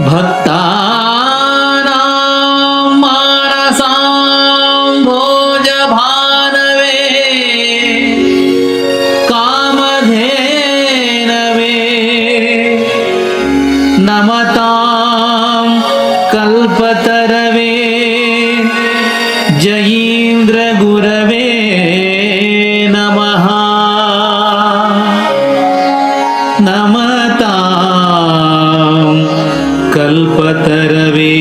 ಭಕ್ತಾನಾಂ ಮಾನಸಾಂ ಭೋಜ ಭಾನವೇ ಕಾಮಧೇನವೇ ನಮತಾಂ ಕಲ್ಪತರವೇ ಜಯೀಂದ್ರ ಗುರವೇ ನಮಃ ನಮತಾಂ ಕಲ್ಪತರವೇ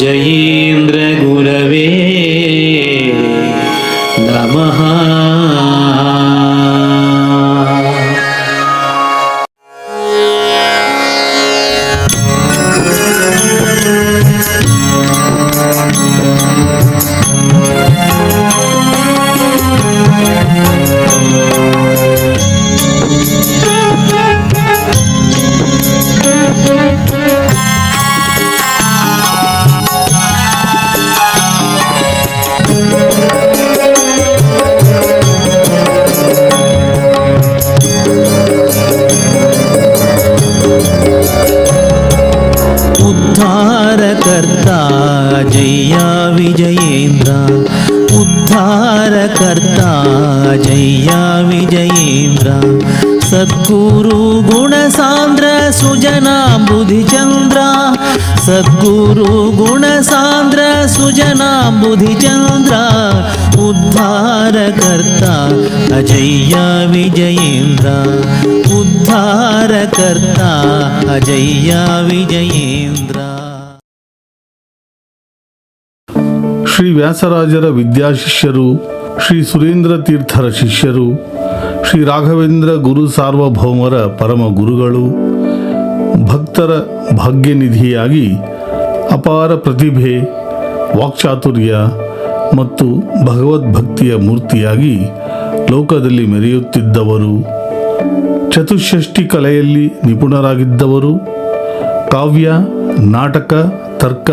ಜಯೀಂದ್ರ ಗುರವೇ ನಮಃ. उद्धारकर्ता जय विजयेन्द्र उद्धारकर्ता जय विजयेन्द्र सद्गुरु गुणसान्द्र सुजनाम्बुधिचन्द्र सद्गुरु गुणसान्द्र सुजनाम्बुधिचन्द्र उद्धारकर्ता अजय्य विजयेन्द्र उद्धारकर्ता अजय्य विजयेन्द्र. ಶ್ರೀ ವ್ಯಾಸರಾಜರ ವಿದ್ಯಾಶಿಷ್ಯರು, ಶ್ರೀ ಸುರೇಂದ್ರ ತೀರ್ಥರ ಶಿಷ್ಯರು, ಶ್ರೀ ರಾಘವೇಂದ್ರ ಗುರು ಸಾರ್ವಭೌಮರ ಪರಮ ಗುರುಗಳು, ಭಕ್ತರ ಭಾಗ್ಯನಿಧಿಯಾಗಿ ಅಪಾರ ಪ್ರತಿಭೆ, ವಾಕ್ಚಾತುರ್ಯ ಮತ್ತು ಭಗವದ್ಭಕ್ತಿಯ ಮೂರ್ತಿಯಾಗಿ ಲೋಕದಲ್ಲಿ ಮೆರೆಯುತ್ತಿದ್ದವರು, ಚತುಷ್ಷಷ್ಠಿ ಕಲೆಯಲ್ಲಿ ನಿಪುಣರಾಗಿದ್ದವರು, ಕಾವ್ಯ, ನಾಟಕ, ತರ್ಕ,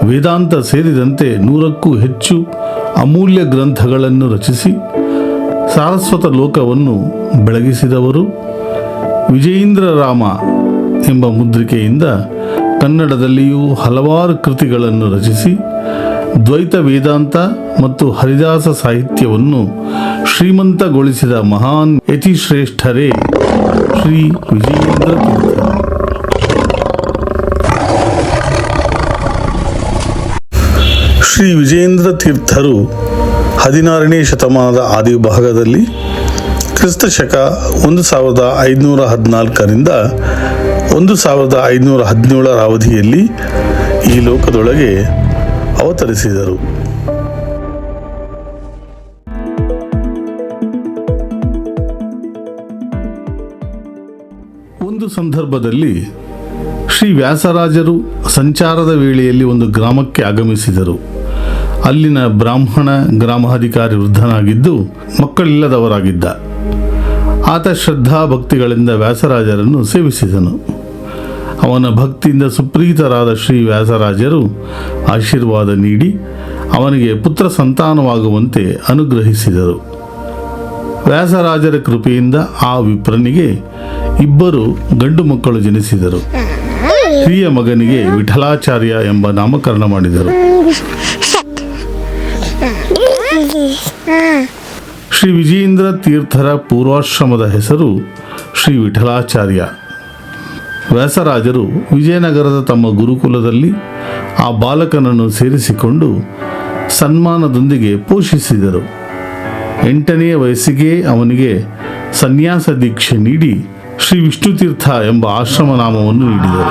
ವೇದಾಂತ ಸೇರಿದಂತೆ 100ಕ್ಕೂ ಹೆಚ್ಚು ಅಮೂಲ್ಯ ಗ್ರಂಥಗಳನ್ನು ರಚಿಸಿ ಸಾರಸ್ವತ ಲೋಕವನ್ನು ಬೆಳಗಿಸಿದವರು, ವಿಜಯೇಂದ್ರ ರಾಮ ಎಂಬ ಮುದ್ರಿಕೆಯಿಂದ ಕನ್ನಡದಲ್ಲಿಯೂ ಹಲವಾರು ಕೃತಿಗಳನ್ನು ರಚಿಸಿ ದ್ವೈತ ವೇದಾಂತ ಮತ್ತು ಹರಿದಾಸ ಸಾಹಿತ್ಯವನ್ನು ಶ್ರೀಮಂತಗೊಳಿಸಿದ ಮಹಾನ್ ಯತಿಶ್ರೇಷ್ಠರೇ ಶ್ರೀ ವಿಜಯೇಂದ್ರ ತೀರ್ಥರು. ಶ್ರೀ ವಿಜಯೇಂದ್ರ ತೀರ್ಥರು 16ನೇ ಶತಮಾನದ ಆದಿಭಾಗದಲ್ಲಿ ಕ್ರಿಸ್ತಶಕ 1514ರಿಂದ 1517ರ ಅವಧಿಯಲ್ಲಿ ಈ ಲೋಕದೊಳಗೆ ಅವತರಿಸಿದರು. ಒಂದು ಸಂದರ್ಭದಲ್ಲಿ ಶ್ರೀ ವ್ಯಾಸರಾಜರು ಸಂಚಾರದ ವೇಳೆಯಲ್ಲಿ ಒಂದು ಗ್ರಾಮಕ್ಕೆ ಆಗಮಿಸಿದರು. ಅಲ್ಲಿನ ಬ್ರಾಹ್ಮಣ ಗ್ರಾಮಾಧಿಕಾರಿ ವೃದ್ಧನಾಗಿದ್ದು ಮಕ್ಕಳಿಲ್ಲದವರಾಗಿದ್ದ. ಆತ ಶ್ರದ್ಧಾ ಭಕ್ತಿಗಳಿಂದ ವ್ಯಾಸರಾಜರನ್ನು ಸೇವಿಸಿದನು. ಅವನ ಭಕ್ತಿಯಿಂದ ಸುಪ್ರೀತರಾದ ಶ್ರೀ ವ್ಯಾಸರಾಜರು ಆಶೀರ್ವಾದ ನೀಡಿ ಅವನಿಗೆ ಪುತ್ರ ಸಂತಾನವಾಗುವಂತೆ ಅನುಗ್ರಹಿಸಿದರು. ವ್ಯಾಸರಾಜರ ಕೃಪೆಯಿಂದ ಆ ವಿಪ್ರನಿಗೆ 2 ಗಂಡು ಮಕ್ಕಳು ಜನಿಸಿದರು. ಹಿರಿಯ ಮಗನಿಗೆ ವಿಠಲಾಚಾರ್ಯ ಎಂಬ ನಾಮಕರಣ ಮಾಡಿದರು. ಶ್ರೀ ವಿಜಯೇಂದ್ರ ತೀರ್ಥರ ಪೂರ್ವಾಶ್ರಮದ ಹೆಸರು ಶ್ರೀ ವಿಠಲಾಚಾರ್ಯ. ವ್ಯಾಸರಾಜರು ವಿಜಯನಗರದ ತಮ್ಮ ಗುರುಕುಲದಲ್ಲಿ ಆ ಬಾಲಕನನ್ನು ಸೇರಿಸಿಕೊಂಡು ಸನ್ಮಾನದೊಂದಿಗೆ ಪೋಷಿಸಿದರು. 8ನೇ ವಯಸ್ಸಿಗೆ ಅವನಿಗೆ ಸನ್ಯಾಸ ದೀಕ್ಷೆ ನೀಡಿ ಶ್ರೀ ವಿಷ್ಣುತೀರ್ಥ ಎಂಬ ಆಶ್ರಮ ನಾಮವನ್ನು ನೀಡಿದರು.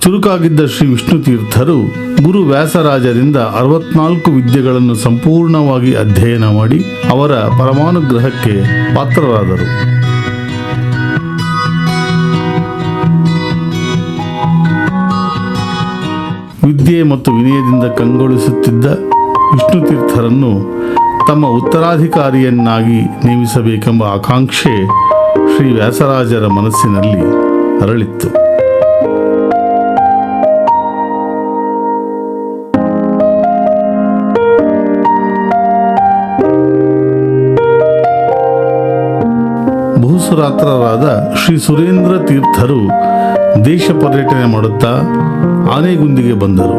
ಚುರುಕಾಗಿದ್ದ ಶ್ರೀ ವಿಷ್ಣುತೀರ್ಥರು ಗುರು ವ್ಯಾಸರಾಜರಿಂದ 64 ವಿದ್ಯೆಗಳನ್ನು ಸಂಪೂರ್ಣವಾಗಿ ಅಧ್ಯಯನ ಮಾಡಿ ಅವರ ಪರಮಾನುಗ್ರಹಕ್ಕೆ ಪಾತ್ರರಾದರು. ವಿದ್ಯೆ ಮತ್ತು ವಿನಯದಿಂದ ಕಂಗೊಳಿಸುತ್ತಿದ್ದ ವಿಷ್ಣುತೀರ್ಥರನ್ನು ತಮ್ಮ ಉತ್ತರಾಧಿಕಾರಿಯನ್ನಾಗಿ ನೇಮಿಸಬೇಕೆಂಬ ಆಕಾಂಕ್ಷೆ ಶ್ರೀ ವ್ಯಾಸರಾಜರ ಮನಸ್ಸಿನಲ್ಲಿ ಅರಳಿತ್ತು. ಭೂಸುರಾತ್ರರಾದ ಶ್ರೀ ಸುರೇಂದ್ರ ತೀರ್ಥರು ದೇಶ ಪರ್ಯಟನೆ ಮಾಡುತ್ತಾ ಆನೆಗುಂದಿಗೆ ಬಂದರು.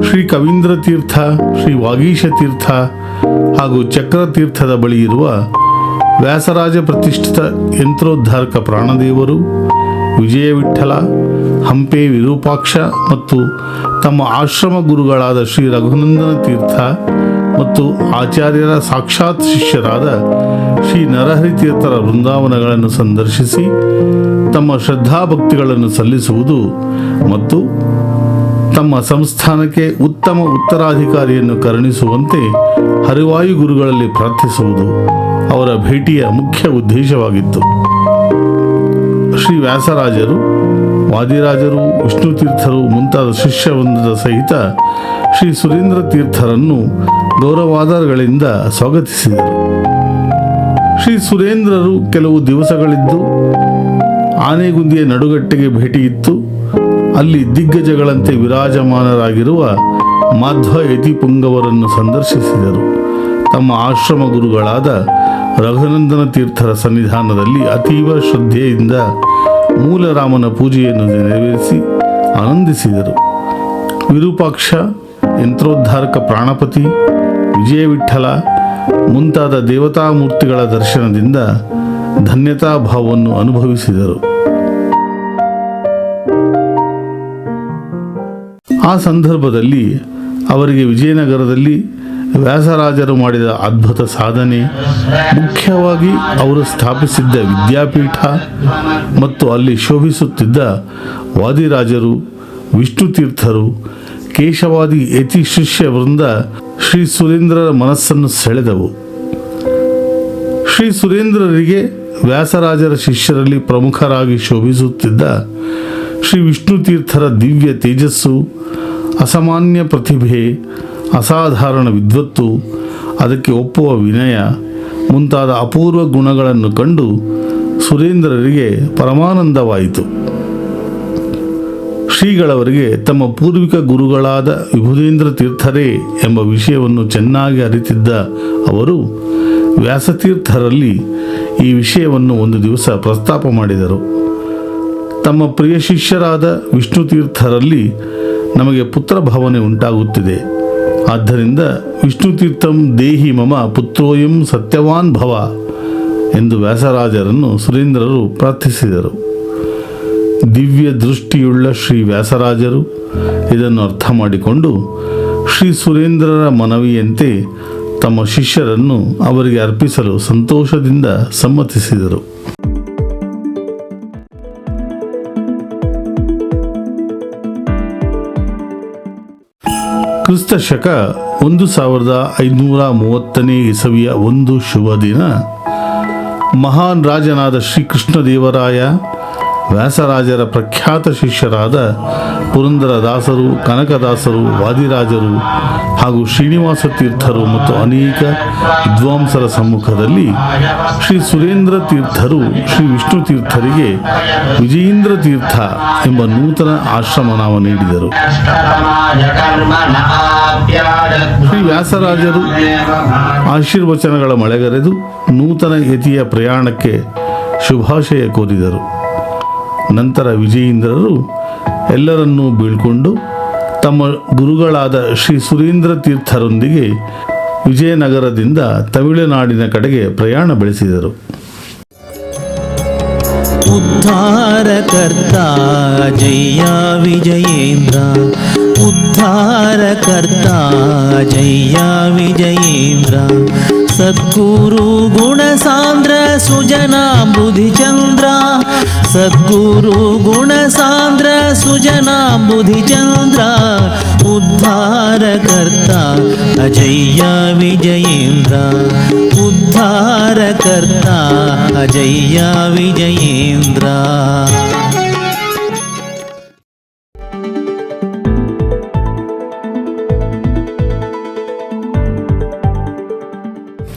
ಶ್ರೀ ಕವೀಂದ್ರ ತೀರ್ಥ, ಶ್ರೀ ವಾಗೀಶ ತೀರ್ಥ ಹಾಗೂ ಚಕ್ರತೀರ್ಥದ ಬಳಿ ಇರುವ ವ್ಯಾಸರಾಜ ಪ್ರತಿಷ್ಠಿತ ಯಂತ್ರೋದ್ಧಾರಕ ಪ್ರಾಣದೇವರು, ವಿಜಯ ವಿಠಲ, ಹಂಪೆ ವಿರೂಪಾಕ್ಷ ಮತ್ತು ತಮ್ಮ ಆಶ್ರಮ ಗುರುಗಳಾದ ಶ್ರೀ ರಘುನಂದನ ತೀರ್ಥ ಮತ್ತು ಆಚಾರ್ಯರ ಸಾಕ್ಷಾತ್ ಶಿಷ್ಯರಾದ ಶ್ರೀ ನರಹರಿ ತೀರ್ಥರ ವೃಂದಾವನಗಳನ್ನು ಸಂದರ್ಶಿಸಿ ತಮ್ಮ ಶ್ರದ್ಧಾಭಕ್ತಿಗಳನ್ನು ಸಲ್ಲಿಸುವುದು ಮತ್ತು ತಮ್ಮ ಸಂಸ್ಥಾನಕ್ಕೆ ಉತ್ತಮ ಉತ್ತರಾಧಿಕಾರಿಯನ್ನು ಕರುಣಿಸುವಂತೆ ಹರಿವಾಯು ಗುರುಗಳಲ್ಲಿ ಪ್ರಾರ್ಥಿಸುವುದು ಅವರ ಭೇಟಿಯ ಮುಖ್ಯ ಉದ್ದೇಶವಾಗಿತ್ತು. ಶ್ರೀ ವ್ಯಾಸರಾಜರು, ವಾದಿರಾಜರು, ವಿಷ್ಣು ತೀರ್ಥರು ಮುಂತಾದ ಶಿಷ್ಯವೃಂದದ ಸಹಿತ ಶ್ರೀ ಸುರೇಂದ್ರ ತೀರ್ಥರನ್ನು ಗೌರವಾದರಗಳಿಂದ ಸ್ವಾಗತಿಸಿದರು. ಶ್ರೀ ಸುರೇಂದ್ರರು ಕೆಲವು ದಿವಸಗಳಿದ್ದು ಆನೆಗುಂದಿಯ ನಡುಗಟ್ಟೆಗೆ ಭೇಟಿಯಿತ್ತು. ಅಲ್ಲಿ ದಿಗ್ಗಜಗಳಂತೆ ವಿರಾಜಮಾನರಾಗಿರುವ ಮಾಧ್ವ ಯತಿಪುಂಗವರನ್ನು ಸಂದರ್ಶಿಸಿದರು. ತಮ್ಮ ಆಶ್ರಮ ಗುರುಗಳಾದ ರಘುನಂದನ ತೀರ್ಥರ ಸನ್ನಿಧಾನದಲ್ಲಿ ಅತೀವ ಶ್ರದ್ಧೆಯಿಂದ ಮೂಲರಾಮನ ಪೂಜೆಯನ್ನು ನೆರವೇರಿಸಿ ಆನಂದಿಸಿದರು. ವಿರೂಪಾಕ್ಷ, ಯಂತ್ರೋದ್ಧಾರಕ ಪ್ರಾಣಪತಿ, ವಿಜಯ ವಿಠಲ ಮುಂತಾದ ದೇವತಾಮೂರ್ತಿಗಳ ದರ್ಶನದಿಂದ ಧನ್ಯತಾಭಾವವನ್ನು ಅನುಭವಿಸಿದರು. ಆ ಸಂದರ್ಭದಲ್ಲಿ ಅವರಿಗೆ ವಿಜಯನಗರದಲ್ಲಿ ವ್ಯಾಸರಾಜರು ಮಾಡಿದ ಅದ್ಭುತ ಸಾಧನೆ, ಮುಖ್ಯವಾಗಿ ಅವರು ಸ್ಥಾಪಿಸಿದ್ದ ವಿದ್ಯಾಪೀಠ ಮತ್ತು ಅಲ್ಲಿ ಶೋಭಿಸುತ್ತಿದ್ದ ವಾದಿರಾಜರು, ವಿಷ್ಣು ತೀರ್ಥರು, ಕೇಶವಾದಿ ಯತಿ ಶಿಷ್ಯ ವೃಂದ ಶ್ರೀ ಸುರೇಂದ್ರರ ಮನಸ್ಸನ್ನು ಸೆಳೆದವು. ಶ್ರೀ ಸುರೇಂದ್ರರಿಗೆ ವ್ಯಾಸರಾಜರ ಶಿಷ್ಯರಲ್ಲಿ ಪ್ರಮುಖರಾಗಿ ಶೋಭಿಸುತ್ತಿದ್ದ ಶ್ರೀ ವಿಷ್ಣು ತೀರ್ಥರ ದಿವ್ಯ ತೇಜಸ್ಸು, ಅಸಾಮಾನ್ಯ ಪ್ರತಿಭೆ, ಅಸಾಧಾರಣ ವಿದ್ವತ್ತು, ಅದಕ್ಕೆ ಒಪ್ಪುವ ವಿನಯ ಮುಂತಾದ ಅಪೂರ್ವ ಗುಣಗಳನ್ನು ಕಂಡು ಸುರೇಂದ್ರರಿಗೆ ಪರಮಾನಂದವಾಯಿತು. ಶ್ರೀಗಳವರಿಗೆ ತಮ್ಮ ಪೂರ್ವಿಕ ಗುರುಗಳಾದ ವಿಭುಧೇಂದ್ರ ತೀರ್ಥರೇ ಎಂಬ ವಿಷಯವನ್ನು ಚೆನ್ನಾಗಿ ಅರಿತಿದ್ದ ಅವರು ವ್ಯಾಸತೀರ್ಥರಲ್ಲಿ ಈ ವಿಷಯವನ್ನು ಒಂದು ದಿವಸ ಪ್ರಸ್ತಾಪ ಮಾಡಿದರು. ತಮ್ಮ ಪ್ರಿಯ ಶಿಷ್ಯರಾದ ವಿಷ್ಣು ತೀರ್ಥರಲ್ಲಿ ನಮಗೆ ಪುತ್ರ ಭಾವನೆ ಉಂಟಾಗುತ್ತಿದೆ. ಆದ್ದರಿಂದ ವಿಷ್ಣು ತೀರ್ಥಂ ದೇಹಿ ಮಮ ಪುತ್ರೋಯಂ ಸತ್ಯವಾನ್ ಭವ ಎಂದು ವ್ಯಾಸರಾಜರನ್ನು ಸುರೇಂದ್ರರು ಪ್ರಾರ್ಥಿಸಿದರು. ದಿವ್ಯ ದೃಷ್ಟಿಯುಳ್ಳ ಶ್ರೀ ವ್ಯಾಸರಾಜರು ಇದನ್ನು ಅರ್ಥ ಮಾಡಿಕೊಂಡು ಶ್ರೀ ಸುರೇಂದ್ರರ ಮನವಿಯಂತೆ ತಮ್ಮ ಶಿಷ್ಯರನ್ನು ಅವರಿಗೆ ಅರ್ಪಿಸಲು ಸಂತೋಷದಿಂದ ಸಮ್ಮತಿಸಿದರು. ಕ್ರಿಸ್ತ ಶಕ 1530 ಇಸವಿಯ ಒಂದು ಶುಭ ದಿನ ಮಹಾನ್ ರಾಜನಾದ ಶ್ರೀಕೃಷ್ಣದೇವರಾಯ ವ್ಯಾಸರಾಜರ ಪ್ರಖ್ಯಾತ ಶಿಷ್ಯರಾದ ಪುರಂದರದಾಸರು, ಕನಕದಾಸರು, ವಾದಿರಾಜರು ಹಾಗೂ ಶ್ರೀನಿವಾಸ ತೀರ್ಥರು ಮತ್ತು ಅನೇಕ ವಿದ್ವಾಂಸರ ಸಮ್ಮುಖದಲ್ಲಿ ಶ್ರೀ ಸುರೇಂದ್ರ ತೀರ್ಥರು ಶ್ರೀ ವಿಷ್ಣು ತೀರ್ಥರಿಗೆ ವಿಜಯೇಂದ್ರ ತೀರ್ಥ ಎಂಬ ನೂತನ ಆಶ್ರಮ ನಾಮ ನೀಡಿದರು. ಶ್ರೀ ವ್ಯಾಸರಾಜರು ಆಶೀರ್ವಚನಗಳ ಮಳೆಗರೆದು ನೂತನ ಯತಿಯ ಪ್ರಯಾಣಕ್ಕೆ ಶುಭಾಶಯ ಕೋರಿದರು. ನಂತರ ವಿಜಯೇಂದ್ರರು ಎಲ್ಲರನ್ನೂ ಬೀಳ್ಕೊಂಡು ತಮ್ಮ ಗುರುಗಳಾದ ಶ್ರೀ ಸುರೇಂದ್ರ ತೀರ್ಥರೊಂದಿಗೆ ವಿಜಯನಗರದಿಂದ ತಮಿಳುನಾಡಿನ ಕಡೆಗೆ ಪ್ರಯಾಣ ಬೆಳೆಸಿದರು. ಉದ್ಧಾರಕರ್ತ ಜಯ ವಿಜಯೇಂದ್ರ, ಉದ್ಧಾರಕರ್ತ ಜಯ ವಿಜಯೇಂದ್ರ, ಸದ್ಗುರು ಗುಣಸಾಂದ್ರ ಸುಜನಾಂಬುಧಿಚಂದ್ರ, ಸದ್ಗುರು ಗುಣಸಾಂದ್ರ ಸುಜನಾಂಬುಧಿಚಂದ್ರ, ಉದ್ಧಾರಕರ್ತ ಅಜಯ್ಯ ವಿಜಯೇಂದ್ರ, ಉದ್ಧಾರಕರ್ತ ಅಜಯ್ಯ ವಿಜಯೇಂದ್ರ.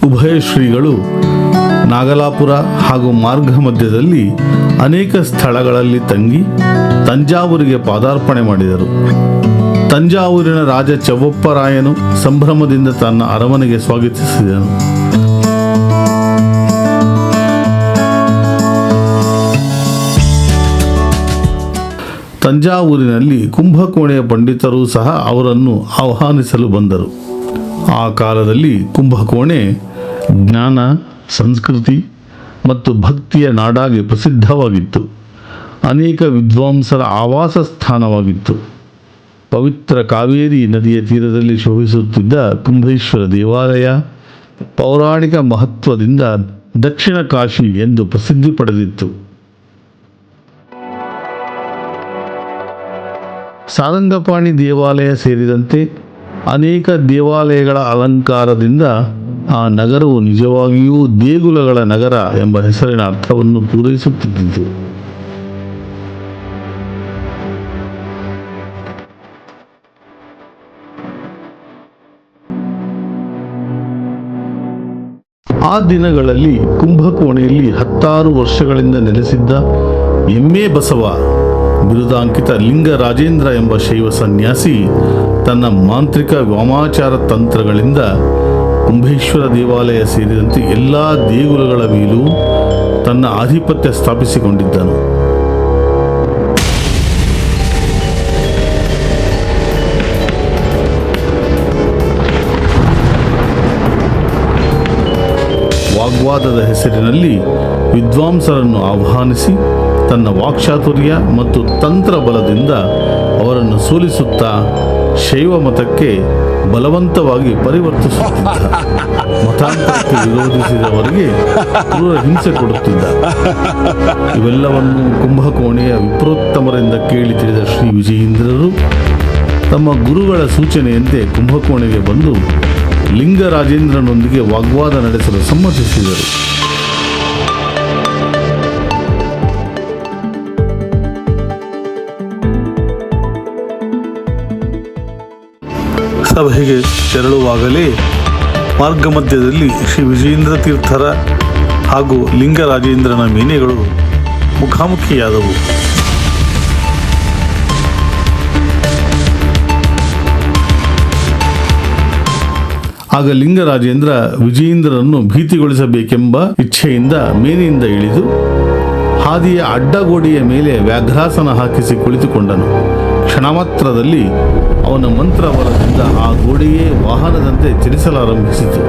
ಉಭಯ ಶ್ರೀಗಳು ನಾಗಲಾಪುರ ಹಾಗೂ ಮಾರ್ಗ ಮಧ್ಯದಲ್ಲಿ ಅನೇಕ ಸ್ಥಳಗಳಲ್ಲಿ ತಂಗಿ ತಂಜಾವೂರಿಗೆ ಪಾದಾರ್ಪಣೆ ಮಾಡಿದರು. ತಂಜಾವೂರಿನ ರಾಜ ಚೆವ್ವಪ್ಪರಾಯನು ಸಂಭ್ರಮದಿಂದ ತನ್ನ ಅರಮನೆಗೆ ಸ್ವಾಗತಿಸಿದನು. ತಂಜಾವೂರಿನಲ್ಲಿ ಕುಂಭಕೋಣೆಯ ಪಂಡಿತರು ಸಹ ಅವರನ್ನು ಆಹ್ವಾನಿಸಲು ಬಂದರು. ಆ ಕಾಲದಲ್ಲಿ ಕುಂಭಕೋಣೆ ಜ್ಞಾನ, ಸಂಸ್ಕೃತಿ ಮತ್ತು ಭಕ್ತಿಯ ನಾಡಾಗಿ ಪ್ರಸಿದ್ಧವಾಗಿತ್ತು. ಅನೇಕ ವಿದ್ವಾಂಸರ ಆವಾಸ ಸ್ಥಾನವಾಗಿತ್ತು. ಪವಿತ್ರ ಕಾವೇರಿ ನದಿಯ ತೀರದಲ್ಲಿ ಶೋಭಿಸುತ್ತಿದ್ದ ಕುಂಭೇಶ್ವರ ದೇವಾಲಯ ಪೌರಾಣಿಕ ಮಹತ್ವದಿಂದ ದಕ್ಷಿಣ ಕಾಶಿ ಎಂದು ಪ್ರಸಿದ್ಧಿ ಪಡೆದಿತ್ತು. ಸಾರಂಗಪಾಣಿ ದೇವಾಲಯ ಸೇರಿದಂತೆ ಅನೇಕ ದೇವಾಲಯಗಳ ಅಲಂಕಾರದಿಂದ ಆ ನಗರವು ನಿಜವಾಗಿಯೂ ದೇಗುಲಗಳ ನಗರ ಎಂಬ ಹೆಸರಿನ ಅರ್ಥವನ್ನು ಪೂರೈಸುತ್ತಿದ್ದಿತು. ಆ ದಿನಗಳಲ್ಲಿ ಕುಂಭಕೋಣೆಯಲ್ಲಿ 10 ವರ್ಷಗಳಿಂದ ನೆಲೆಸಿದ್ದ ಎಮ್ಮೆ ಬಸವ ಬಿರುದಾಂಕಿತ ಲಿಂಗರಾಜೇಂದ್ರ ಎಂಬ ಶೈವ ಸನ್ಯಾಸಿ ತನ್ನ ಮಾಂತ್ರಿಕ ವಾಮಾಚಾರ ತಂತ್ರಗಳಿಂದ ಕುಂಭೇಶ್ವರ ದೇವಾಲಯ ಸೇರಿದಂತೆ ಎಲ್ಲ ದೇಗುಲಗಳ ಮೇಲೂ ತನ್ನ ಆಧಿಪತ್ಯ ಸ್ಥಾಪಿಸಿಕೊಂಡಿದ್ದನು. ವಾಗ್ವಾದದ ಹೆಸರಿನಲ್ಲಿ ವಿದ್ವಾಂಸರನ್ನು ಆಹ್ವಾನಿಸಿ ತನ್ನ ವಾಕ್ಚಾತುರ್ಯ ಮತ್ತು ತಂತ್ರ ಬಲದಿಂದ ಅವರನ್ನು ಸೋಲಿಸುತ್ತಾ ಶೈವ ಮತಕ್ಕೆ ಬಲವಂತವಾಗಿ ಪರಿವರ್ತಿಸುತ್ತಿದ್ದ. ಮತಾಂತರಕ್ಕೆ ವಿರೋಧಿಸಿದವರಿಗೆ ಕ್ರೂರ ಹಿಂಸೆ ಕೊಡುತ್ತಿದ್ದ. ಇವೆಲ್ಲವನ್ನು ಕುಂಭಕೋಣೆಯ ವಿಪ್ರೋತ್ತಮರಿಂದ ಕೇಳಿ ತಿಳಿದ ಶ್ರೀ ವಿಜಯೇಂದ್ರರು ತಮ್ಮ ಗುರುಗಳ ಸೂಚನೆಯಂತೆ ಕುಂಭಕೋಣೆಗೆ ಬಂದು ಲಿಂಗರಾಜೇಂದ್ರನೊಂದಿಗೆ ವಾಗ್ವಾದ ನಡೆಸಲು ಸಮ್ಮತಿಸಿದರು. ಸಭೆಗೆ ತೆರಳುವಾಗಲೇ ಮಾರ್ಗ ಮಧ್ಯದಲ್ಲಿ ಶ್ರೀ ವಿಜಯೇಂದ್ರ ತೀರ್ಥರ ಹಾಗೂ ಲಿಂಗರಾಜೇಂದ್ರನ ಮೇನೆಗಳು ಮುಖಾಮುಖಿಯಾದವು. ಆಗ ಲಿಂಗರಾಜೇಂದ್ರ ವಿಜಯೇಂದ್ರನನ್ನು ಭೀತಿಗೊಳಿಸಬೇಕೆಂಬ ಇಚ್ಛೆಯಿಂದ ಮೇನೆಯಿಂದ ಇಳಿದು ಹಾದಿಯ ಅಡ್ಡಗೋಡೆಯ ಮೇಲೆ ವ್ಯಾಘ್ರಾಸನ ಹಾಕಿಸಿ ಕುಳಿತುಕೊಂಡನು. ಕ್ಷಣಮಾತ್ರದಲ್ಲಿ ಅವನ ಮಂತ್ರಬಲದಿಂದ ಆ ಗೋಡೆಯೇ ವಾಹನದಂತೆ ಚಲಿಸಲಾರಂಭಿಸಿತು.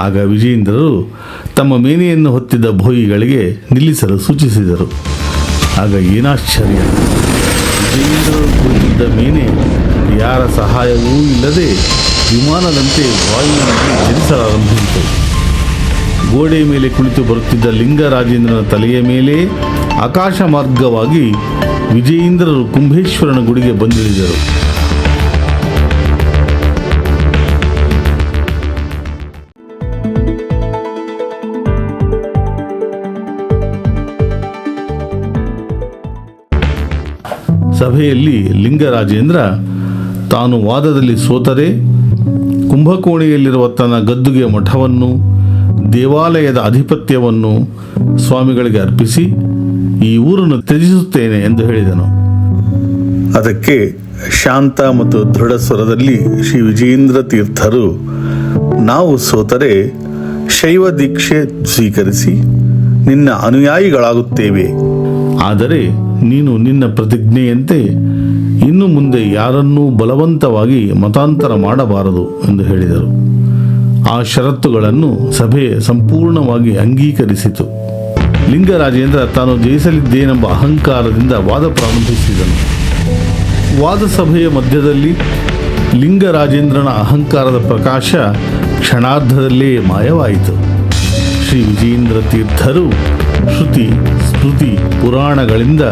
ಆಗ ವಿಜಯೇಂದ್ರರು ತಮ್ಮ ಮೇನೆಯನ್ನು ಹೊತ್ತಿದ್ದ ಭೋಗಿಗಳಿಗೆ ನಿಲ್ಲಿಸಲು ಸೂಚಿಸಿದರು. ಆಗ ಏನಾಶ್ಚರ್ಯ, ವಿಜಯೇಂದ್ರರು ಕುಳಿತಿದ್ದ ಮೇನೆ ಯಾರ ಸಹಾಯವೂ ಇಲ್ಲದೆ ವಿಮಾನದಂತೆ ವಾಯುವಿನಲ್ಲಿ ಚಲಿಸಲಾರಂಭಿಸಿತು. ಗೋಡೆಯ ಮೇಲೆ ಕುಳಿತು ಬರುತ್ತಿದ್ದ ಲಿಂಗರಾಜೇಂದ್ರನ ತಲೆಯ ಮೇಲೆ ಆಕಾಶ ಮಾರ್ಗವಾಗಿ ವಿಜಯೇಂದ್ರರು ಕುಂಭೇಶ್ವರನ ಗುಡಿಗೆ ಬಂದಿಳಿದರು. ಸಭೆಯಲ್ಲಿ ಲಿಂಗರಾಜೇಂದ್ರ ತಾನು ವಾದದಲ್ಲಿ ಸೋತರೆ ಕುಂಭಕೋಣೆಯಲ್ಲಿರುವ ತನ್ನ ಗದ್ದುಗೆ ಮಠವನ್ನು ದೇವಾಲಯದ ಅಧಿಪತ್ಯವನ್ನು ಸ್ವಾಮಿಗಳಿಗೆ ಅರ್ಪಿಸಿ ಈ ಊರನ್ನು ತ್ಯಜಿಸುತ್ತೇನೆ ಎಂದು ಹೇಳಿದನು. ಅದಕ್ಕೆ ಶಾಂತ ಮತ್ತು ದೃಢ ಸ್ವರದಲ್ಲಿ ಶ್ರೀ ವಿಜಯೇಂದ್ರ ತೀರ್ಥರು, ನಾವು ಸೋತರೆ ಶೈವ ದೀಕ್ಷೆ ಸ್ವೀಕರಿಸಿ ನಿನ್ನ ಅನುಯಾಯಿಗಳಾಗುತ್ತೇವೆ. ಆದರೆ ನೀನು ನಿನ್ನ ಪ್ರತಿಜ್ಞೆಯಂತೆ ಇನ್ನು ಮುಂದೆ ಯಾರನ್ನೂ ಬಲವಂತವಾಗಿ ಮತಾಂತರ ಮಾಡಬಾರದು ಎಂದು ಹೇಳಿದರು. ಆ ಷರತ್ತುಗಳನ್ನು ಸಭೆ ಸಂಪೂರ್ಣವಾಗಿ ಅಂಗೀಕರಿಸಿತು. ಲಿಂಗರಾಜೇಂದ್ರ ತಾನು ಜಯಿಸಲಿದ್ದೇನೆಂಬ ಅಹಂಕಾರದಿಂದ ವಾದ ಪ್ರಾರಂಭಿಸಿದನು. ವಾದ ಸಭೆಯ ಮಧ್ಯದಲ್ಲಿ ಲಿಂಗರಾಜೇಂದ್ರನ ಅಹಂಕಾರದ ಪ್ರಕಾಶ ಕ್ಷಣಾರ್ಧದಲ್ಲೇ ಮಾಯವಾಯಿತು. ಶ್ರೀ ವಿಜಯೇಂದ್ರ ತೀರ್ಥರು ಶ್ರುತಿ ಸ್ಮೃತಿ ಪುರಾಣಗಳಿಂದ